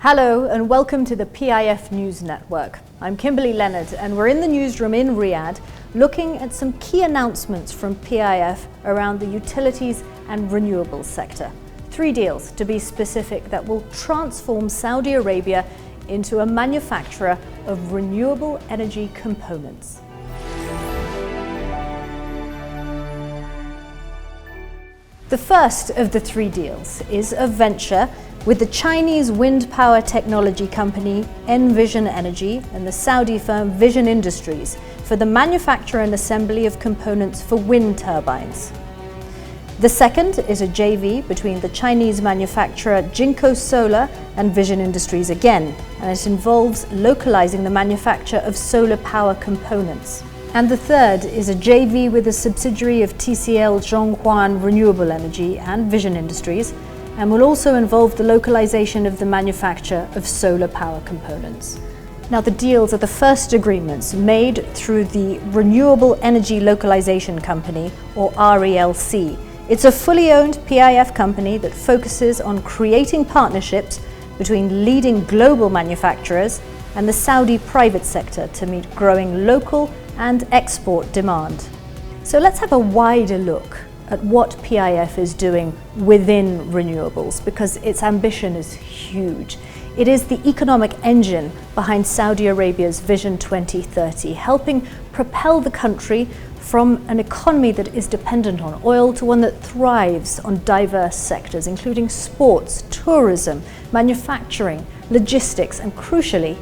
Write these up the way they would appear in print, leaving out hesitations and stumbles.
Hello and welcome to the PIF News Network. I'm Kimberly Leonard and we're in the newsroom in Riyadh looking at some key announcements from PIF around the utilities and renewables sector. 3 deals, to be specific, that will transform Saudi Arabia into a manufacturer of renewable energy components. The first of the 3 deals is a venture with the Chinese wind power technology company Envision Energy and the Saudi firm Vision Industries for the manufacture and assembly of components for wind turbines. The second is a JV between the Chinese manufacturer Jinko Solar and Vision Industries again, and it involves localizing the manufacture of solar power components. And the third is a JV with a subsidiary of TCL Zhonghuan Renewable Energy and Vision Industries, and will also involve the localization of the manufacture of solar power components. Now, the deals are the first agreements made through the Renewable Energy Localization Company, or RELC. It's a fully owned PIF company that focuses on creating partnerships between leading global manufacturers and the Saudi private sector to meet growing local and export demand. So let's have a wider look at what PIF is doing within renewables, because its ambition is huge. It is the economic engine behind Saudi Arabia's Vision 2030, helping propel the country from an economy that is dependent on oil to one that thrives on diverse sectors, including sports, tourism, manufacturing, logistics, and crucially,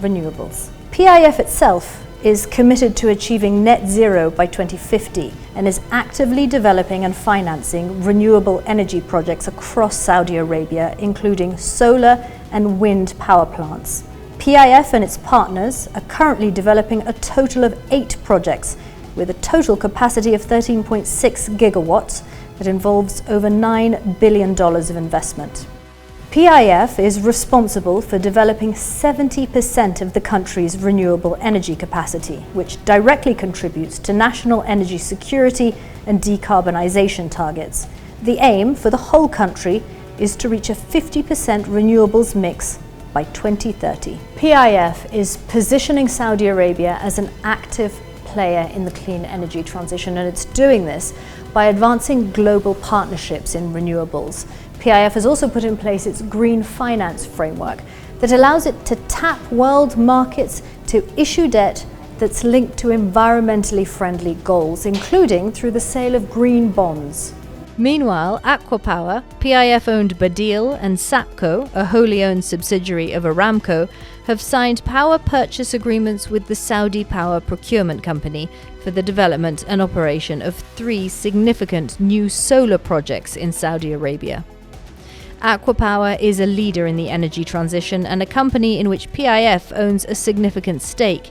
renewables. PIF itself is committed to achieving net zero by 2050 and is actively developing and financing renewable energy projects across Saudi Arabia, including solar and wind power plants. PIF and its partners are currently developing a total of 8 projects with a total capacity of 13.6 gigawatts that involves over $9 billion of investment. PIF is responsible for developing 70% of the country's renewable energy capacity, which directly contributes to national energy security and decarbonisation targets. The aim for the whole country is to reach a 50% renewables mix by 2030. PIF is positioning Saudi Arabia as an active player in the clean energy transition, and it's doing this by advancing global partnerships in renewables. PIF has also put in place its green finance framework that allows it to tap world markets to issue debt that's linked to environmentally friendly goals, including through the sale of green bonds. Meanwhile, Aquapower, PIF-owned Badil, and Sapco, a wholly owned subsidiary of Aramco, have signed power purchase agreements with the Saudi Power Procurement Company for the development and operation of 3 significant new solar projects in Saudi Arabia. Aquapower is a leader in the energy transition and a company in which PIF owns a significant stake.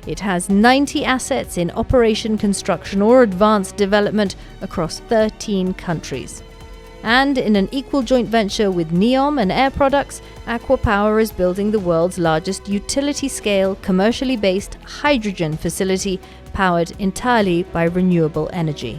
It has 90 assets in operation, construction or advanced development across 13 countries. And in an equal joint venture with Neom and Air Products, Aquapower is building the world's largest utility-scale, commercially based hydrogen facility powered entirely by renewable energy.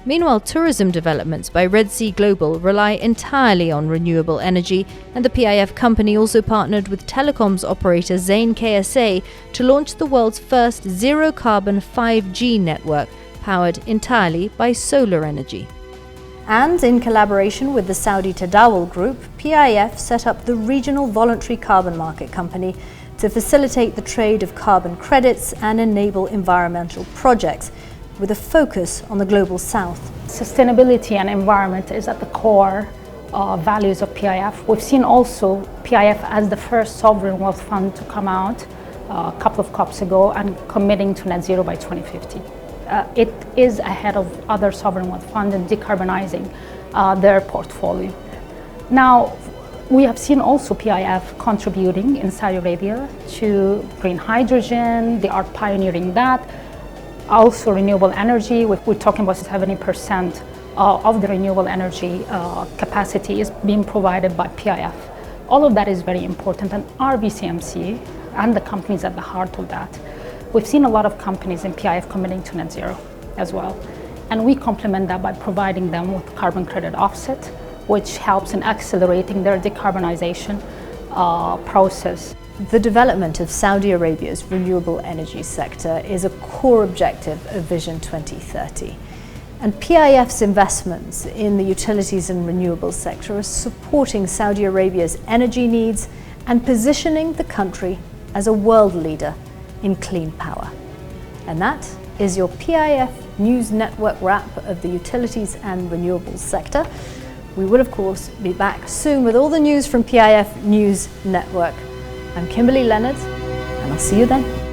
Meanwhile, tourism developments by Red Sea Global rely entirely on renewable energy, and the PIF company also partnered with telecoms operator Zain KSA to launch the world's first zero-carbon 5G network, powered entirely by solar energy. And in collaboration with the Saudi Tadawul Group, PIF set up the Regional Voluntary Carbon Market Company to facilitate the trade of carbon credits and enable environmental projects, with a focus on the global south. Sustainability and environment is at the core values of PIF. We've seen also PIF as the first sovereign wealth fund to come out a couple of COPs ago and committing to net zero by 2050. It is ahead of other sovereign wealth funds in decarbonizing their portfolio. Now, we have seen also PIF contributing in Saudi Arabia to green hydrogen. They are pioneering that. Also renewable energy, we're talking about 70% of the renewable energy capacity is being provided by PIF. All of that is very important, and RBCMC and the companies at the heart of that. We've seen a lot of companies in PIF committing to net zero as well. And we complement that by providing them with carbon credit offset, which helps in accelerating their decarbonization. process. The development of Saudi Arabia's renewable energy sector is a core objective of Vision 2030. And PIF's investments in the utilities and renewables sector are supporting Saudi Arabia's energy needs and positioning the country as a world leader in clean power. And that is your PIF News Network wrap of the utilities and renewables sector. We will, of course, be back soon with all the news from PIF News Network. I'm Kimberly Leonard, and I'll see you then.